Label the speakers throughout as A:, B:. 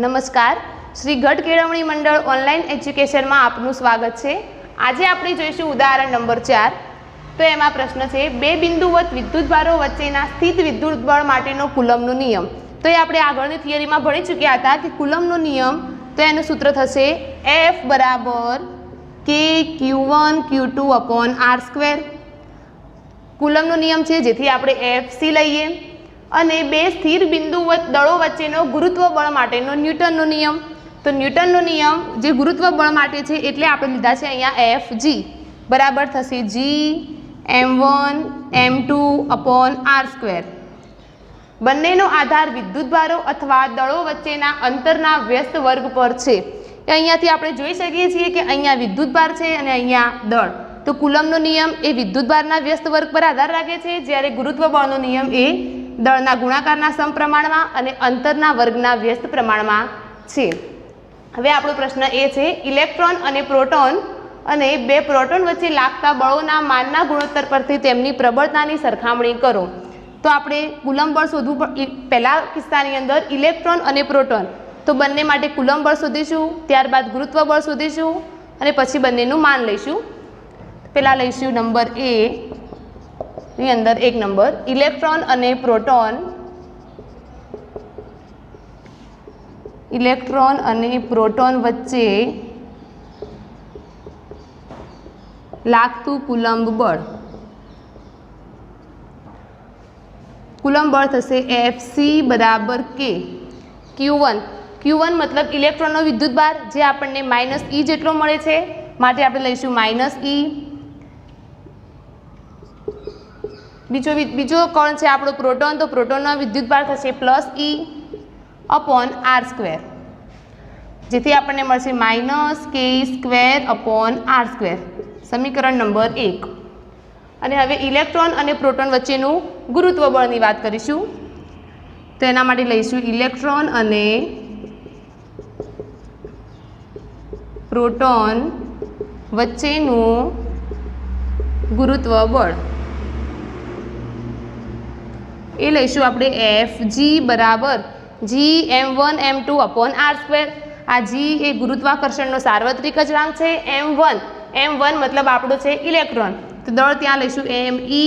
A: નમસ્કાર, શ્રી ગઢ કેળવણી મંડળ ઓનલાઈન એજ્યુકેશનમાં આપનું સ્વાગત છે। આજે આપણે જોઈશું ઉદાહરણ નંબર 4। તો એમાં પ્રશ્ન છે, બે બિંદુવત વિદ્યુતભારો વચ્ચેના સ્થિત વિદ્યુતબળ માટેનો કુલમ્બનો નિયમ। તો એ આપણે આગળની થિયરીમાં ભણી ચૂક્યા હતા કે કુલમ્બનો નિયમ, તો એનું સૂત્ર થશે F બરાબર K Q1 Q2/r²। કુલમ્બનો નિયમ છે, જેથી આપણે FC લઈએ। અને બે સ્થિર બિંદુવત દળો વચ્ચેનો ગુરુત્વ બળ માટેનો ન્યૂટનનો નિયમ। તો ન્યૂટનનો નિયમ જે ગુરુત્વ બળ માટે છે એટલે આપણે લીધા છે અહીંયા FG બરાબર થશે G m1 m2/r²। બંનેનો આધાર વિદ્યુતભારો અથવા દળો વચ્ચેના અંતરના વ્યસ્ત વર્ગ પર છે। અહીંયાથી આપણે જોઈ શકીએ છીએ કે અહીંયા વિદ્યુતભાર છે અને અહીંયા દળ। તો કુલમ્બનો નિયમ એ વિદ્યુતભારના વ્યસ્ત વર્ગ પર આધાર રાખે છે, જ્યારે ગુરુત્વ બળનો નિયમ એ દળના ગુણાકારના સમપ્રમાણમાં અને અંતરના વર્ગના વ્યસ્ત પ્રમાણમાં છે। હવે આપણો પ્રશ્ન એ છે, ઇલેક્ટ્રોન અને પ્રોટોન અને બે પ્રોટોન વચ્ચે લાગતા બળોના માનના ગુણોત્તર પરથી તેમની પ્રબળતાની સરખામણી કરો। તો આપણે કુલમ્બ બળ શોધવું પડે। પહેલા કિસ્સાની અંદર ઇલેક્ટ્રોન અને પ્રોટોન, તો બંને માટે કુલમ્બ બળ શોધીશું, ત્યારબાદ ગુરુત્વ બળ શોધીશું અને પછી બંનેનું માન લઈશું। પહેલાં લઈશું નંબર A ની અંદર એક નંબર, ઇલેક્ટ્રોન અને પ્રોટોન, ઇલેક્ટ્રોન અને પ્રોટોન વચ્ચે લાગતું કુલમ્બ બળ। કુલમ્બ બળ થશે FC બરાબર K Q1 મતલબ ઇલેક્ટ્રોનનો વિદ્યુતભાર, જે આપણને -E જેટલો મળે છે, માટે આપણે લઈશું -E। બીજો કોણ છે આપણો પ્રોટોન, તો પ્રોટોનનો વિદ્યુતભાર થશે +E/r², જેથી આપણને મળશે -K²/r², સમીકરણ નંબર 1। અને હવે ઇલેક્ટ્રોન અને પ્રોટોન વચ્ચેનું ગુરુત્વ બળની વાત કરીશું। તો એના માટે લઈશું ઇલેક્ટ્રોન અને પ્રોટોન વચ્ચેનું ગુરુત્વ બળ, એ લઈશું આપણે FG બરાબર G m1 m2/r²। આ G એ ગુરુત્વાકર્ષણનો સાર્વત્રિક અચળાંક છે। m1 મતલબ આપણો છે ઇલેક્ટ્રોન, તો દળ ત્યાં લઈશું me।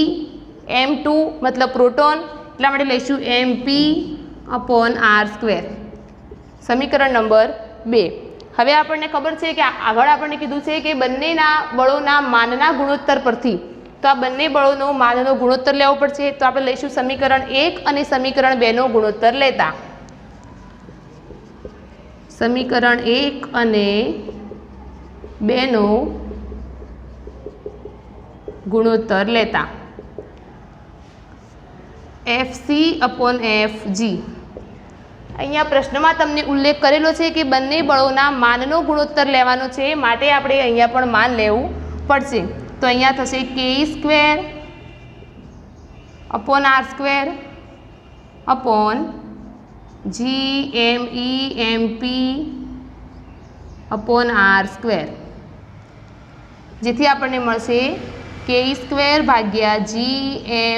A: m2 મતલબ પ્રોટોન, એટલા માટે લઈશું mp/r², સમીકરણ નંબર 2। હવે આપણને ખબર છે કે આગળ આપણને કીધું છે કે બંનેના બળોના માનના ગુણોત્તર પરથી, તો આ બંને બળોનો માનનો ગુણોત્તર લેવો પડશે। તો આપણે લઈશું સમીકરણ 1 અને સમીકરણ 2નો ગુણોત્તર લેતા, સમીકરણ 1 અને 2નો ગુણોત્તર લેતા FC/FG। અહીંયા પ્રશ્નમાં તમને ઉલ્લેખ કરેલો છે કે બંને બળોના માનનો ગુણોત્તર લેવાનો છે, માટે આપણે અહીંયા પણ માન લેવું પડશે। તો અહીંયા થશે K²/r²/G me/mp/r², જેથી આપણને મળશે K²/G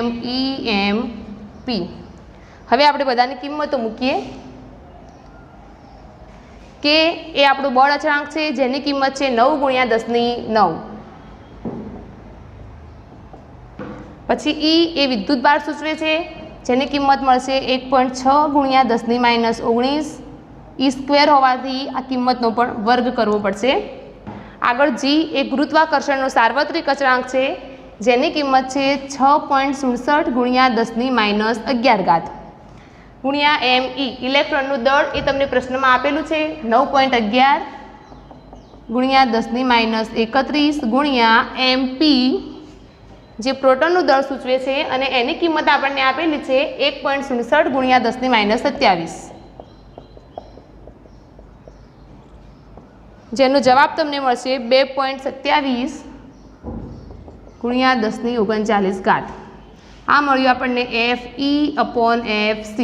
A: me/mp। હવે આપણે બધાની કિંમતો મૂકીએ। K એ આપણું બળ અચળાંક છે, જેની કિંમત છે 9 × 10⁹। પછી E એ વિદ્યુતભાર સૂચવે છે, જેની કિંમત મળશે 1.6 × 10⁻19। E² હોવાથી આ કિંમતનો પણ વર્ગ કરવો પડશે। આગળ G એ ગુરુત્વાકર્ષણનો સાર્વત્રિક અચળાંક છે, જેની કિંમત છે 6.67 × 10⁻11 ગુણ્યા me। ઇલેક્ટ્રોનનું દળ એ તમને પ્રશ્નમાં આપેલું છે 9.11 × 10⁻31 ગુણ્યા mp, જે પ્રોટોનનું દળ સૂચવે છે, અને એની કિંમત આપણને આપેલી છે 1.67 × 10⁻27, જેનો જવાબ તમને મળશે 2.27 × 10⁻39। આ મળ્યું આપણને FE/FC।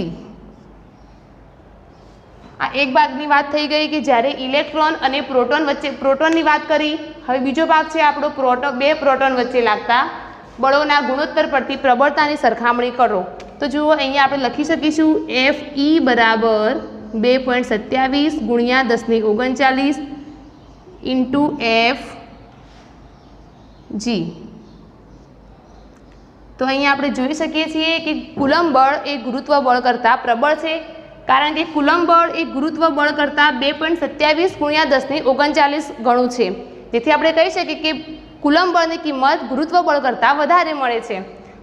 A: આ એક ભાગની વાત થઈ ગઈ કે જ્યારે ઇલેક્ટ્રોન અને પ્રોટોન વચ્ચે, પ્રોટોનની વાત કરી। હવે બીજો ભાગ છે આપણો બે પ્રોટોન વચ્ચે લાગતા બળોના ગુણોત્તર પરથી પ્રબળતાની સરખામણી કરો। તો જુઓ, અહીંયા આપણે લખી શકીશું FE બરાબર 2.27 ગુણ્યા 10⁻39 ઇન્ટુ એફ જી। તો અહીંયા આપણે જોઈ શકીએ છીએ કે કુલમ બળ એ ગુરુત્વ બળ કરતાં પ્રબળ છે, કારણ કે કુલમ બળ એ ગુરુત્વ બળ કરતાં 2.27 ગુણ્યા 10⁻39 ગણું છે, જેથી આપણે કહી શકીએ કે કુલમ બળની કિંમત ગુરુત્વ બળ કરતાં વધારે મળે છે।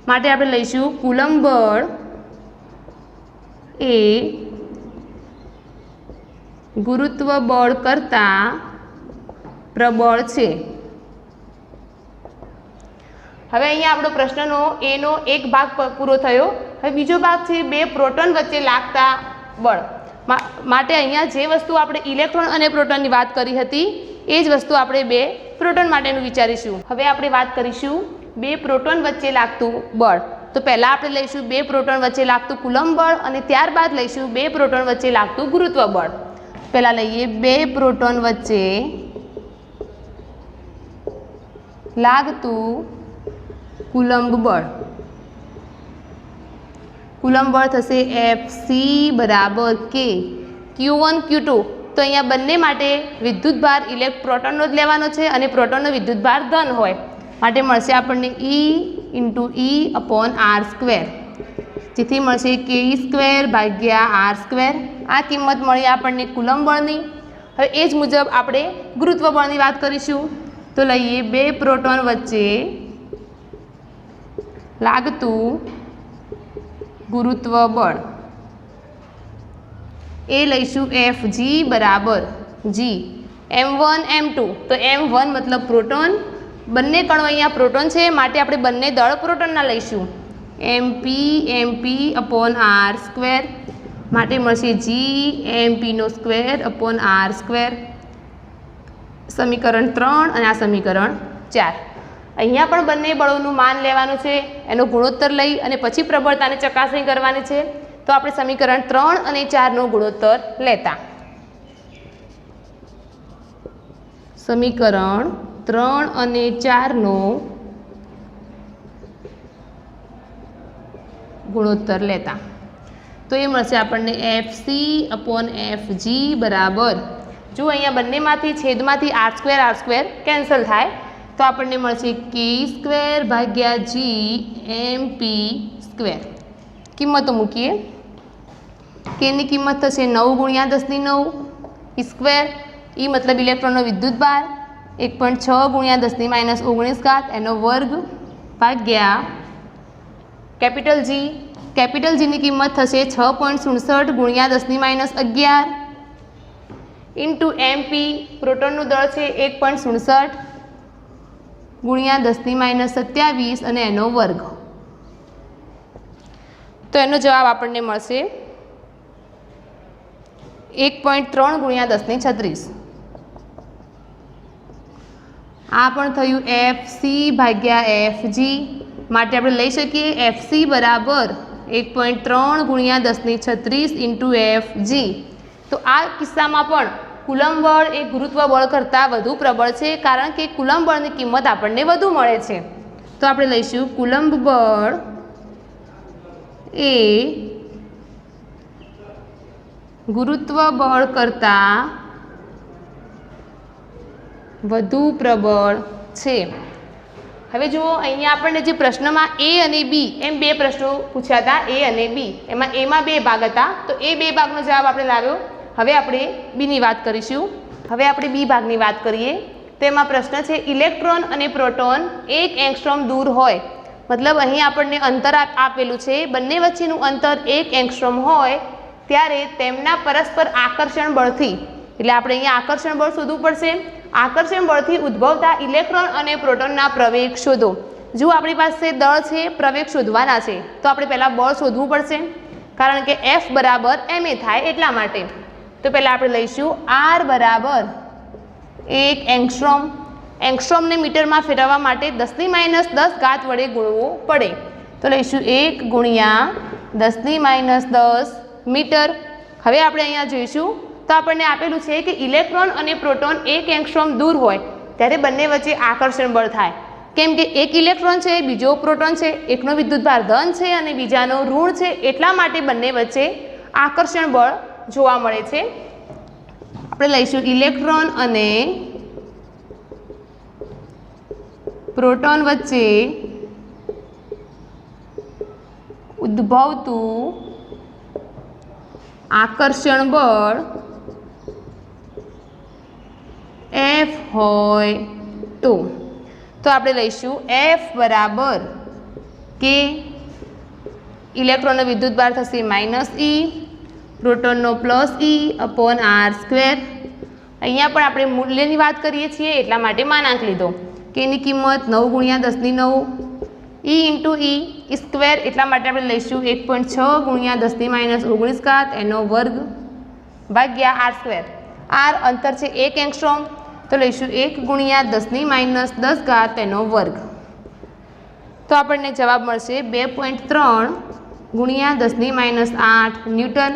A: માટે આપણે લઈશું કુલમ બળ એ ગુરુત્વ બળ કરતાં પ્રબળ છે। હવે અહીંયા આપણો પ્રશ્નનો એનો એક ભાગ પૂરો થયો। હવે બીજો ભાગ છે 2 પ્રોટોન વચ્ચે લાગતા બળ। માટે અહીંયા જે વસ્તુ આપણે ઇલેક્ટ્રોન અને પ્રોટોનની વાત કરી હતી એ જ વસ્તુ આપણે 2 પ્રોટોન માટેનું વિચારીશું। હવે આપણે વાત કરીશું 2 પ્રોટોન વચ્ચે લાગતું બળ। તો પહેલાં આપણે લઈશું 2 પ્રોટોન વચ્ચે લાગતું કુલમ બળ અને ત્યારબાદ લઈશું 2 પ્રોટોન વચ્ચે લાગતું ગુરુત્વ બળ। પહેલાં લઈએ 2 પ્રોટોન વચ્ચે લાગતું કુલંબ બળ। કુલંબ બળ થશે Fc બરાબર K Q1 Q2। તો અહીંયા બંને માટે વિદ્યુતભાર પ્રોટોનનો જ લેવાનો છે અને પ્રોટોનનો વિદ્યુતભાર ધન હોય, માટે મળશે આપણને E × E/r², જેથી મળશે Ke²/r²। આ કિંમત મળી આપણને કુલંબ બળની। હવે એ જ મુજબ આપણે ગુરુત્વ બળની વાત કરીશું। તો લઈએ 2 પ્રોટોન વચ્ચે લાગતું ગુરુત્વ બળ એ લઈશું Fg બરાબર G m1 m2। તો m1 મતલબ પ્રોટોન, બંને કણો અહીંયા પ્રોટોન છે, માટે આપણે બંને દળ પ્રોટોનના લઈશું mp/r², માટે મળશે G mp²/r²। સમીકરણ 3 અને આ સમીકરણ 4। અહીંયા પણ બંને બળોનું માન લેવાનું છે, એનો ગુણોત્તર લઈ અને પછી પ્રબળતાની ચકાસણી કરવાની છે। તો આપણે સમીકરણ 3 અને 4નો ગુણોત્તર લેતા સમીકરણ 3 અને 4નો ગુણોત્તર લેતા તો એ મળશે આપણને Fc/Fg બરાબર, જો અહીંયા બંનેમાંથી છેદમાંથી r² કેન્સલ થાય તો આપણને મળશે K²/G mp²। કિંમતો મૂકીએ। કેની કિંમત થશે 9 ગુણ્યા 10⁹ E મતલબ ઇલેક્ટ્રોનનો વિદ્યુતભાર 1.6 ગુણ્યા 10⁻19 એનો વર્ગ ભાગ્યા કેપિટલ Gની કિંમત થશે 6.67 ગુણ્યા 10⁻11 ઇન્ટુ mp, પ્રોટોનનું દળ છે 1.67 ગુણ્યા 10⁻27 અને એનો વર્ગ। તો એનો જવાબ આપણને મળશે 1.3 ગુણ્યા 10⁻36। આ પણ થયું Fc/Fg, માટે આપણે લઈ શકીએ Fc બરાબર 1.3 ગુણ્યા 10⁻36 ઇન્ટુ Fg। તો આ કિસ્સામાં પણ કુલંબ બળ એ ગુરુત્વ બળ કરતાં વધુ પ્રબળ છે, કારણ કે કુલંબ બળની કિંમત આપણને વધુ મળે છે। તો આપણે લઈશું કુલંબ બળ એ ગુરુત્વ બળ કરતાં વધુ પ્રબળ છે। હવે જુઓ અહીંયા આપણને જે પ્રશ્નમાં A અને B એમ 2 પ્રશ્નો પૂછ્યા હતા, A અને B, એમાં એમાં 2 ભાગ હતા, તો એ 2 ભાગનો જવાબ આપણે લાવ્યો। હવે આપણે બીની વાત કરીશું। હવે આપણે બી ભાગની વાત કરીએ તો એમાં પ્રશ્ન છે ઇલેક્ટ્રોન અને પ્રોટોન 1 એંગસ્ટ્રોમ દૂર હોય, મતલબ અહીં આપણને અંતર આપેલું છે, બંને વચ્ચેનું અંતર 1 એંગસ્ટ્રોમ હોય ત્યારે તેમના પરસ્પર આકર્ષણ બળથી, એટલે આપણે અહીંયા આકર્ષણ બળ શોધવું પડશે। આકર્ષણ બળથી ઉદ્ભવતા ઇલેક્ટ્રોન અને પ્રોટોનના પ્રવેગ શોધો। જો આપણી પાસે દળ છે, પ્રવેગ શોધવાના છે, તો આપણે પહેલાં બળ શોધવું પડશે, કારણ કે F બરાબર ma થાય એટલા માટે। તો પહેલાં આપણે લઈશું R બરાબર 1 એંગસ્ટ્રોમ। એંગસ્ટ્રોમને મીટરમાં ફેરવવા માટે 10⁻10 વડે ગુણવું પડે, તો લઈશું 1 ગુણ્યા 10⁻10 મીટર। હવે આપણે અહીંયા જોઈશું તો આપણને આપેલું છે કે ઇલેક્ટ્રોન અને પ્રોટોન 1 એંગસ્ટ્રોમ દૂર હોય ત્યારે બંને વચ્ચે આકર્ષણ બળ થાય, કેમ કે એક ઇલેક્ટ્રોન છે, બીજો પ્રોટોન છે, એકનો વિદ્યુતભાર ધન છે અને બીજાનો ઋણ છે, એટલા માટે બંને વચ્ચે આકર્ષણ બળ જોવા મળે છે. આપણે લઈશું ઇલેક્ટ્રોન અને પ્રોટોન વચ્ચે ઉદ્ભવતું આકર્ષણ બળ F હોય તો આપણે લઈશું F બરાબર કે ઇલેક્ટ્રોનનો વિદ્યુતભાર થશે -E, પ્રોટોનનો +E અપોન r². અહીંયા પણ આપણે મૂલ્યની વાત કરીએ છીએ એટલા માટે માનાંક લીધો કે એની કિંમત 9 × 10⁹ E × E સ્ક્વેર એટલા માટે આપણે લઈશું 1.6 × 10⁻19 એનો વર્ગ ભાગ્યા r². r અંતર છે 1 એંગસ્ટ્રોમ તો લઈશું 1 × 10⁻10 એનો વર્ગ. તો આપણને જવાબ મળશે 2.3 × 10⁻8 ન્યૂટન.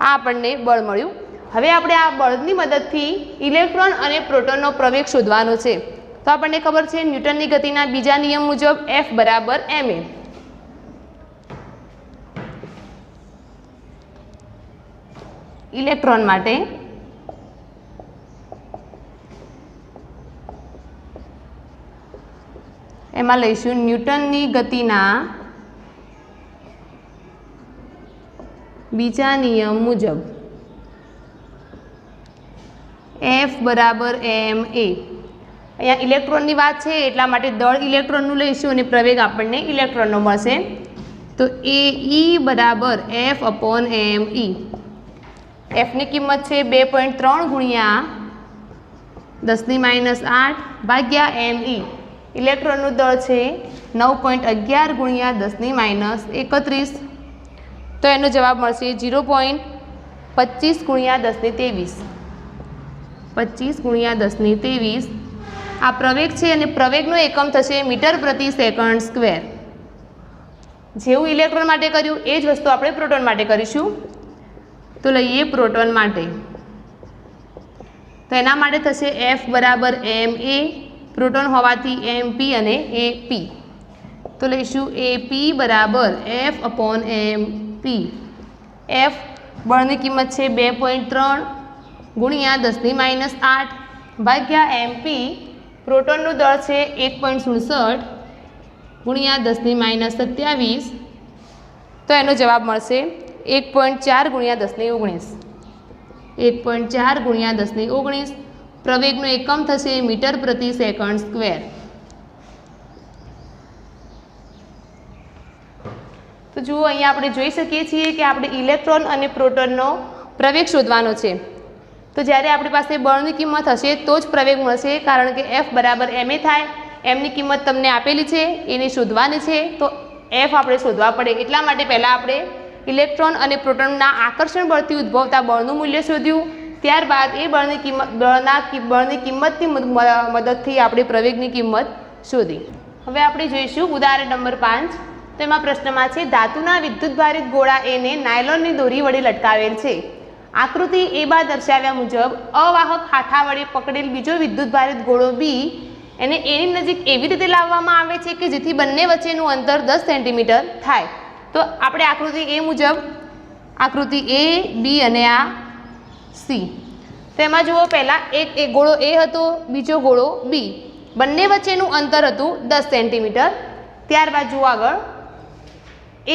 A: આ આપણને બળ મળ્યું. હવે આપણે આ બળની મદદથી ઇલેક્ટ્રોન અને પ્રોટોનનો પ્રવેગ શોધવાનો છે. તો આપણને ખબર છે ન્યૂટનની ગતિના બીજા નિયમ મુજબ F બરાબર ma. ઇલેક્ટ્રોન માટે એમાં લઈશું ન્યૂટનની ગતિના બીજા નિયમ મુજબ F બરાબર ma. અહીંયા ઇલેક્ટ્રોનની વાત છે એટલા માટે દળ ઇલેક્ટ્રોનનું લઈશું અને પ્રવેગ આપણને ઇલેક્ટ્રોનનો મળશે. તો એ E બરાબર F અપોન me. Fની કિંમત છે 2.3 × 10⁻8 ભાગ્યા me. ઇલેક્ટ્રોનનું દળ છે 9.11 × 10⁻31. તો એનો જવાબ મળશે 0.25 × 10⁻23. 25 × 10⁻23 આ પ્રવેગ છે અને પ્રવેગનો એકમ થશે મીટર/સેકન્ડ². જેવું ઇલેક્ટ્રોન માટે કર્યું એ જ વસ્તુ આપણે પ્રોટોન માટે કરીશું. તો લઈએ પ્રોટોન માટે. તો એના માટે થશે F બરાબર ma. પ્રોટોન હોવાથી mp અને ap. તો લઈશું ap બરાબર F અપોન mp. F બળની કિંમત છે 2.3 × 10⁻8 ભાગ્યા mp. પ્રોટોનનું દળ છે 1.67 × 10⁻27. તો એનો જવાબ મળશે 1.4 × 10⁻19. 1.4 × 10⁻19. પ્રવેગનો એકમ થશે મીટર/સેકન્ડ². તો જુઓ અહીંયા આપણે જોઈ શકીએ છીએ કે આપણે ઇલેક્ટ્રોન અને પ્રોટોનનો પ્રવેગ શોધવાનો છે. તો જ્યારે આપણી પાસે બળની કિંમત હશે તો જ પ્રવેગ મળશે, કારણ કે F બરાબર ma થાય. એમની કિંમત તમને આપેલી છે એને શોધવાની છે. તો F આપણે શોધવા પડે. એટલા માટે પહેલાં આપણે ઇલેક્ટ્રોન અને પ્રોટોનના આકર્ષણ બળથી ઉદ્ભવતા બળનું મૂલ્ય શોધ્યું. ત્યારબાદ એ બળની કિંમતની મદદથી આપણે પ્રવેગની કિંમત શોધી. હવે આપણે જોઈશું ઉદાહરણ નંબર 5. તો એમાં પ્રશ્નમાં છે ધાતુના વિદ્યુતભારિત ગોળા એને નાયલોનની દોરી વડે લટકાવેલ છે. આકૃતિ A બાદ દર્શાવ્યા મુજબ અવાહક હાથા વડે પકડેલ બીજો વિદ્યુતભારિત ગોળો B એને એની નજીક એવી રીતે લાવવામાં આવે છે કે જેથી બંને વચ્ચેનું અંતર 10 સેન્ટીમીટર થાય. તો આપણે આકૃતિ A મુજબ આકૃતિ A, B અને આ C. તેમાં જુઓ પહેલાં એક ગોળો A હતો, બીજો ગોળો B. બંને વચ્ચેનું અંતર હતું 10 સેન્ટીમીટર. ત્યારબાદ જુઓ આગળ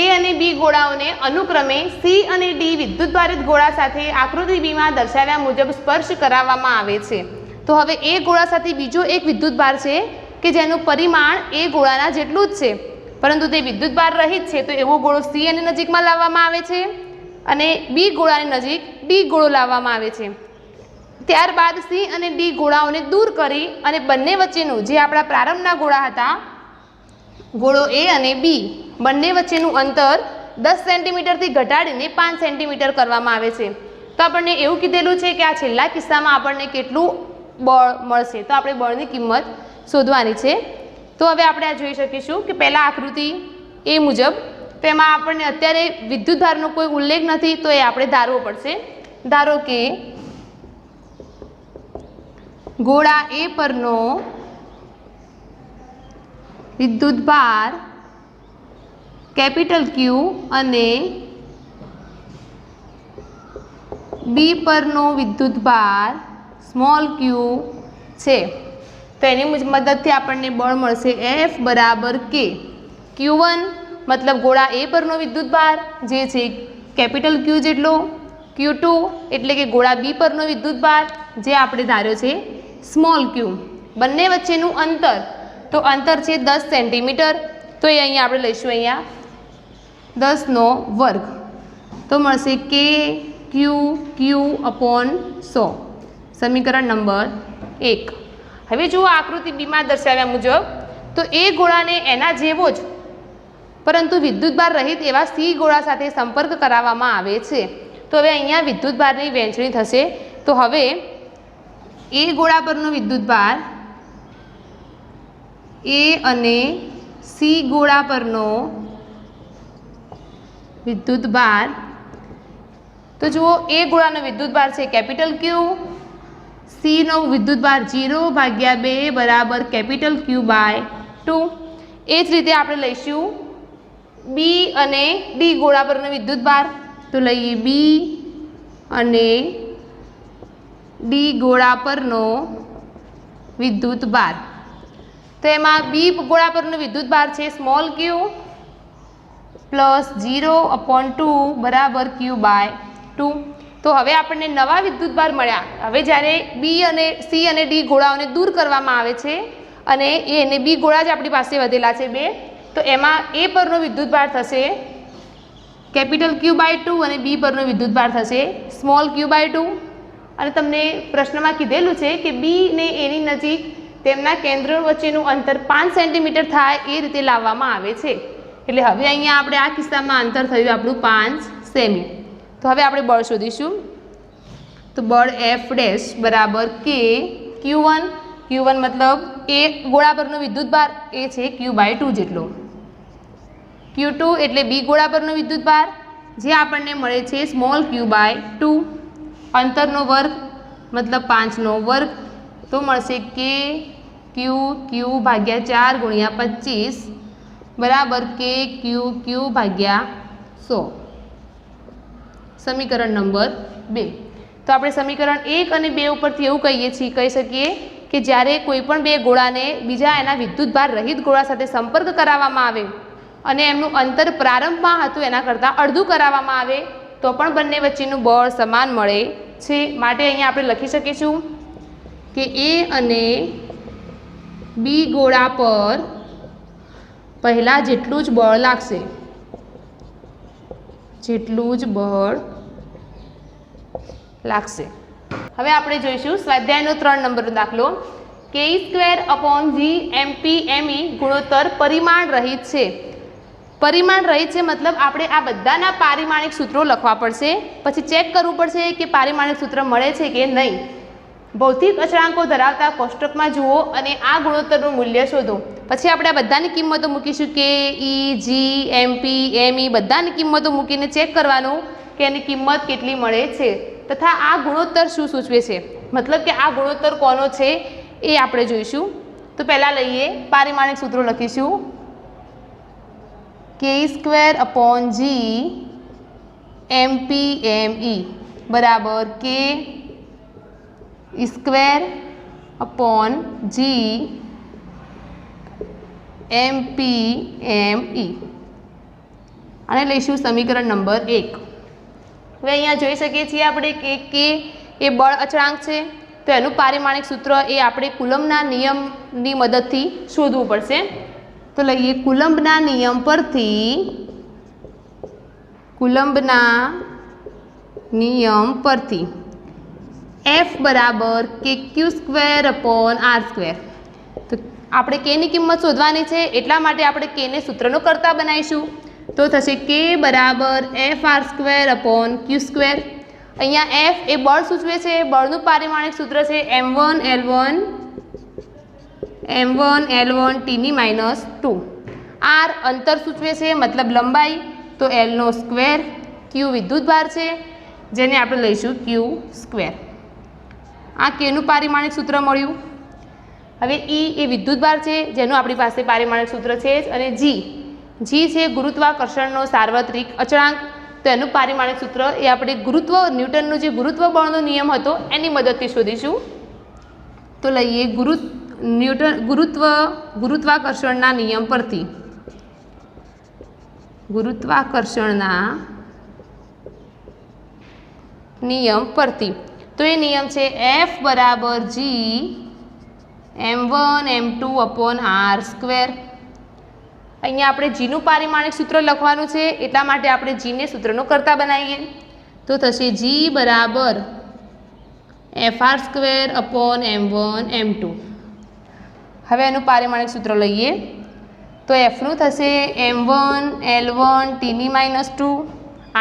A: A અને B ગોળાઓને અનુક્રમે C અને D વિદ્યુતભારિત ગોળા સાથે આકૃતિ Bમાં દર્શાવ્યા મુજબ સ્પર્શ કરાવવામાં આવે છે. તો હવે એ ગોળા સાથે બીજો એક વિદ્યુતભાર છે કે જેનું પરિમાણ એ ગોળાના જેટલું જ છે, પરંતુ તે વિદ્યુતભાર રહિત છે. તો એવો ગોળો C ની નજીકમાં લાવવામાં આવે છે અને B ગોળાની નજીક D ગોળો લાવવામાં આવે છે. ત્યારબાદ C અને D ગોળાઓને દૂર કરી અને બંને વચ્ચેનું જે આપણા પ્રારંભના ગોળા હતા ગોળો A અને B બંને વચ્ચેનું અંતર 10 સેન્ટીમીટરથી ઘટાડીને 5 સેન્ટીમીટર કરવામાં આવે છે. તો આપણને એવું કીધેલું છે કે આ છેલ્લા કિસ્સામાં આપણને કેટલું બળ મળશે. તો આપણે બળની કિંમત શોધવાની છે. તો હવે આપણે આ જોઈ શકીશું કે પહેલાં આકૃતિ એ મુજબ તેમાં આપણને અત્યારે વિદ્યુતભારનો કોઈ ઉલ્લેખ નથી, તો એ આપણે ધારવો પડશે. ધારો કે ગોળા A પરનો વિદ્યુતભાર કેપિટલ Q અને બી પરનો વિદ્યુતભાર સ્મોલ ક્યુ છે તો એની મદદથી આપણને બળ મળશે F બરાબર K. Q1 મતલબ ગોળા એ પરનો વિદ્યુતભાર જે છે કેપિટલ Q જેટલો, Q2 એટલે કે ગોળા બી પરનો વિદ્યુતભાર જે આપણે ધાર્યો છે સ્મોલ Q. બંને વચ્ચેનું અંતર તો અંતર છે 10 સેન્ટીમીટર તો એ અહીંયા આપણે લઈશું અહીંયા 10નો વર્ગ તો મળશે કે Q/100 સમીકરણ નંબર 1. હવે જુઓ આકૃતિ બીમાં દર્શાવ્યા મુજબ તો એ ગોળાને એના જેવો જ પરંતુ વિદ્યુતભાર રહિત એવા સી ગોળા સાથે સંપર્ક કરાવવામાં આવે છે. તો હવે અહીંયા વિદ્યુતભારની વહેંચણી થશે તો હવે એ ગોળા પરનો વિદ્યુતભાર એ અને સી ગોળા પરનો વિદ્યુતભાર તો જુઓ એ ગોળાનો વિદ્યુતભાર છે કેપિટલ ક્યુ, સીનો વિદ્યુતભાર 0/2 બરાબર કેપિટલ Q/2. એ જ રીતે આપણે લઈશું બી અને ડી ગોળા પરનો વિદ્યુતભાર તો લઈએ બી અને ડી ગોળા પરનો વિદ્યુતભાર તો એમાં બી ગોળા પરનો વિદ્યુતભાર છે સ્મોલ ક્યુ પ્લસ 0/2 બરાબર Q/2. તો હવે આપણને નવા વિદ્યુતભાર મળ્યા. હવે જ્યારે બી અને સી અને ડી ગોળાઓને દૂર કરવામાં આવે છે અને એ અને બી ગોળા જ આપણી પાસે વધેલા છે બે તો એમાં એ પરનો વિદ્યુતભાર થશે કેપિટલ Q/2 અને બી પરનો વિદ્યુતભાર થશે સ્મોલ Q/2. અને તમને પ્રશ્નમાં કીધેલું છે કે બી ને એની નજીક તેમના કેન્દ્રો વચ્ચેનું અંતર 5 સેન્ટીમીટર થાય એ રીતે લાવવામાં આવે છે. એટલે હવે અહીંયા આપણે આ કિસ્સામાં અંતર થયું આપણું 5 સેમી. તો હવે આપણે બળ શોધીશું તો બળ F ડેશ બરાબર કે Q1 મતલબ એ ગોળા પરનો વિદ્યુતભાર એ છે Q/2 જેટલો, Q2 એટલે બી ગોળા પરનો વિદ્યુતભાર જે આપણને મળે છે સ્મોલ Q/2. અંતરનો વર્ગ મતલબ 5નો વર્ગ તો મળશે કે Q/4 × 25 બરાબર કે Q/100 સમીકરણ નંબર 2. તો આપણે સમીકરણ 1 અને 2 ઉપરથી એવું કહી શકીએ કે જ્યારે કોઈ પણ બે ગોળાને બીજા એના વિદ્યુતભાર રહિત ગોળા સાથે સંપર્ક કરાવવામાં આવે અને એમનું અંતર પ્રારંભમાં હતું એના કરતાં અડધું કરાવવામાં આવે તો પણ બંને વચ્ચેનું બળ સમાન મળે છે. માટે અહીંયા આપણે લખી શકીશું કે એ અને બી ગોળા પર પહેલાં જેટલું જ બળ લાગશે હવે આપણે જોઈશું સ્વાધ્યાયનો 3 નંબરનો દાખલો K²/G/MP/ME ગુણોત્તર પરિમાણ રહિત છે. પરિમાણ રહિત છે મતલબ આપણે આ બધાના પારિમાણિક સૂત્રો લખવા પડશે પછી ચેક કરવું પડશે કે પારિમાણિક સૂત્ર મળે છે કે નહીં. ભૌતિક અચળાંકો ધરાવતા કોષ્ટકમાં જુઓ અને આ ગુણોત્તરનું મૂલ્ય શોધો. પછી આપણે આ બધાની કિંમતો મૂકીશું કે K/E/G/MP/ME બધાની કિંમતો મૂકીને ચેક કરવાનું કે એની કિંમત કેટલી મળે છે તથા આ ગુણોત્તર શું સૂચવે છે મતલબ કે આ ગુણોત્તર કોનો છે એ આપણે જોઈશું. તો પહેલાં લઈએ પારિમાણિક સૂત્રો લખીશું K²/G/MP/ME બરાબર K²/G/MP/ME અને લઈશું સમીકરણ નંબર 1. હવે અહીંયા જોઈ શકીએ છીએ આપણે કે એ બળ અચળાંક છે તો એનું પારિમાણિક સૂત્ર એ આપણે કુલમ્બના નિયમની મદદથી શોધવું પડશે. તો લઈએ કુલમ્બના નિયમ પરથી F બરાબર K/Q²/R². તો આપણે કેની કિંમત શોધવાની છે એટલા માટે આપણે કેને સૂત્રનો કર્તા બનાવીશું તો થશે K બરાબર FR²/Q². અહીંયા F એ બળ સૂચવે છે. બળનું પારિમાણિક સૂત્ર છે m1L1T⁻². R અંતર સૂચવે છે મતલબ લંબાઈ તો L². Q વિદ્યુતભાર છે જેને આપણે લઈશું Q². આ કેનું પારિમાણિક સૂત્ર મળ્યું. હવે E એ વિદ્યુતભાર છે જેનું આપણી પાસે પારિમાણિક સૂત્ર છે જ અને G છે ગુરુત્વાકર્ષણનો સાર્વત્રિક અચળાંક તો એનું પારિમાણિક સૂત્ર એ આપણે ન્યૂટનનો જે ગુરુત્વ બળનો નિયમ હતો એની મદદથી શોધીશું. તો લઈએ ગુરુત્વાકર્ષણના નિયમ પરથી. ગુરુત્વાકર્ષણના નિયમ પરથી તો એ નિયમ છે F બરાબર G m1 m2 upon r². અહીંયા આપણે જીનું પારિમાણિક સૂત્ર લખવાનું છે એટલા માટે આપણે જીને સૂત્રનો કરતા બનાવીએ. તો થશે G બરાબર fr² અપોન m1 m2. હવે એનું પારિમાણિક સૂત્ર લઈએ તો એફનું થશે m1 l1 t-2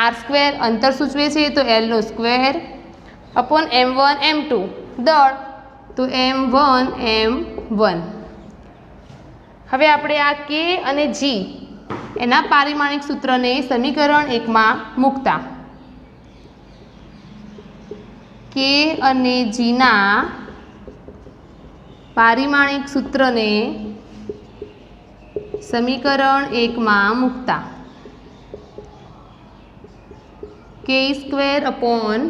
A: r² અંતર સૂચવે છે તો l² અપોન m1 m2 દળ તો m1 m1. હવે આપણે આ કે અને જી એના પારિમાણિક સૂત્રને સમીકરણ 1માં મૂકતા કે અને જીના પારિમાણિક સૂત્રને સમીકરણ 1માં મૂકતા k² અપોન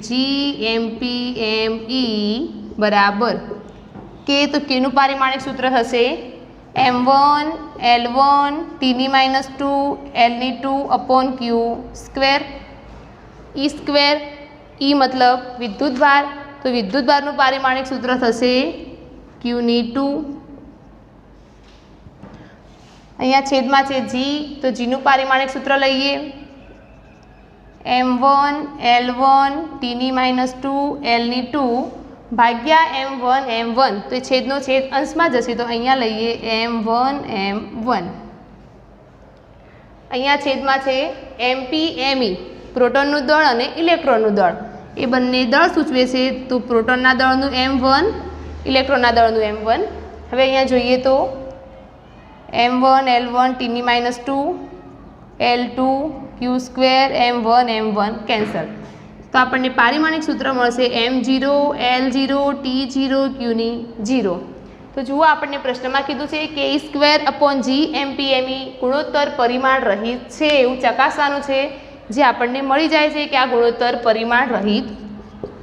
A: GMPME બરાબર કે તો કેનું પારિમાણિક સૂત્ર થશે m1 l1 t-2 l2 upon q². E મતલબ વિદ્યુતભાર તો વિદ્યુતભારનું પારિમાણિક સૂત્ર થશે q². અહીંયા છેદમાં છે જી તો જીનું પારિમાણિક સૂત્ર લઈએ m1 l1 t-2 l2 ભાગ્યા m1 m1 તો એ છેદનો છેદ અંશમાં જશે તો અહીંયા લઈએ m1 m1. અહીંયા છેદમાં છે mp-me પ્રોટોનનું દળ અને ઇલેક્ટ્રોનનું દળ એ બંને દળ સૂચવે છે તો પ્રોટોનના દળનું m1 ઇલેક્ટ્રોનના દળનું m1. હવે અહીંયા જોઈએ તો m1 l1 t-2 l2 q² m1 m1 cancel તો આપણને પારિમાણિક સૂત્ર મળશે m0 l0 t0 q0. તો જુઓ આપણને પ્રશ્નમાં કીધું છે k² અપોન GMPME ગુણોત્તર પરિમાણ રહિત છે એવું ચકાસવાનું છે જે આપણને મળી જાય છે કે આ ગુણોત્તર પરિમાણ રહિત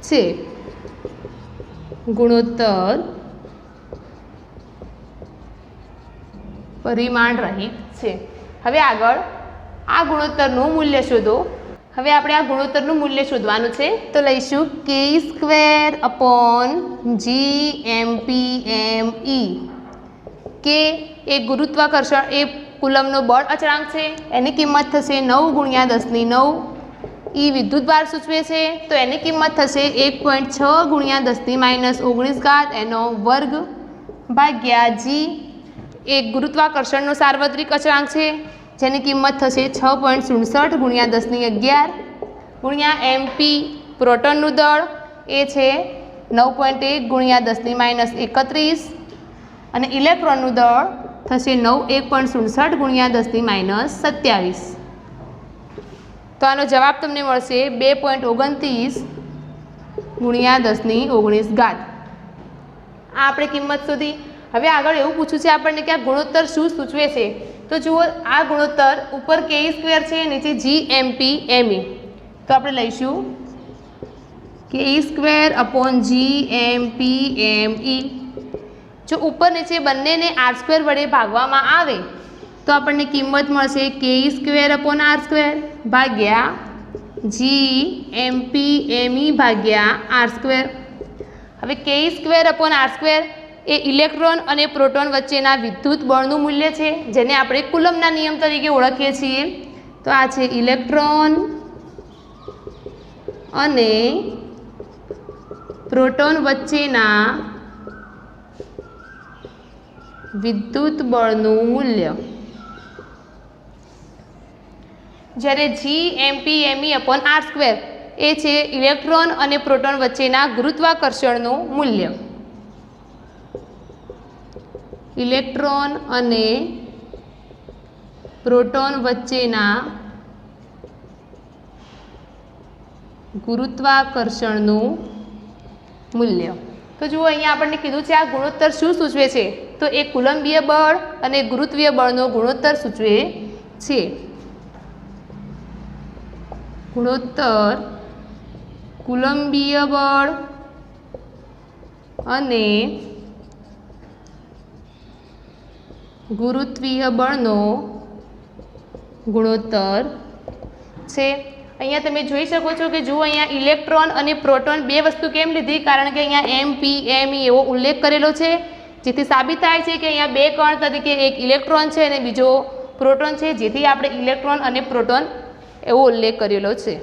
A: છે. ગુણોત્તર પરિમાણ રહિત છે. હવે આગળ આ ગુણોત્તરનું મૂલ્ય શોધો. હવે આપણે આ ગુણોત્તરનું મૂલ્ય શોધવાનું છે તો લઈશું k² અપોન GMPME. કે એ ગુરુત્વાકર્ષણ એ કુલમનો બળ અચળાંક છે એની કિંમત થશે 9 × 10⁹. એ વિદ્યુતભાર સૂચવે છે તો એની કિંમત થશે 1.6 × 10⁻19 એનો વર્ગ ભાગ્યા જી એ ગુરુત્વાકર્ષણનો સાર્વત્રિક અચળાંક છે જેની કિંમત થશે 6.67 × 10⁻11 mp પ્રોટોનનું દળ એ છે 9.1 × 10⁻31 અને ઇલેક્ટ્રોનનું દળ થશે 1.67 × 10⁻27. તો આનો જવાબ તમને મળશે 2.29 × 10⁻19. આ આપણે કિંમત શોધી. હવે આગળ એવું પૂછ્યું છે આપણને કે આ ગુણોત્તર શું સૂચવે છે તો જુઓ આ ગુણોત્તર ઉપર k² છે નીચે GMPME તો આપણે લઈશું k² અપોન GMPME. જો ઉપર નીચે બંનેને r² વડે ભાગવામાં આવે તો આપણને કિંમત મળશે k² અપોન r² ભાગ્યા GMPME ભાગ્યા r². હવે k² અપોન r² એ ઇલેક્ટ્રોન અને પ્રોટોન વચ્ચેના વિદ્યુત બળનું મૂલ્ય છે જેને આપણે કુલમના નિયમ તરીકે ઓળખીએ છીએ. તો આ છે ઇલેક્ટ્રોન અને પ્રોટોન વચ્ચેના વિદ્યુત બળનું મૂલ્ય. જ્યારે GMPME અપોન r² એ છે ઇલેક્ટ્રોન અને પ્રોટોન વચ્ચેના ગુરુત્વાકર્ષણનું મૂલ્ય. ઇલેક્ટ્રોન અને પ્રોટોન વચ્ચેના ગુરુત્વાકર્ષણનું મૂલ્ય. તો જુઓ અહીંયા આપણને કીધું છે આ ગુણોત્તર શું સૂચવે છે તો એ કુલંબીય બળ અને ગુરુત્વીય બળનો ગુણોત્તર સૂચવે છે. ગુણોત્તર કુલંબીય બળ અને ગુરુત્વીય બળનો ગુણોત્તર છે. અહીંયા તમે જોઈ શકો છો કે જો અહીંયા ઇલેક્ટ્રોન અને પ્રોટોન બે વસ્તુ કેમ લીધી, કારણ કે અહીંયા MPME એવો ઉલ્લેખ કરેલો છે, જેથી સાબિત થાય છે કે અહીંયા બે કણ તરીકે એક ઇલેક્ટ્રોન છે અને બીજો પ્રોટોન છે, જેથી આપણે ઇલેક્ટ્રોન અને પ્રોટોન એવો ઉલ્લેખ કરેલો છે.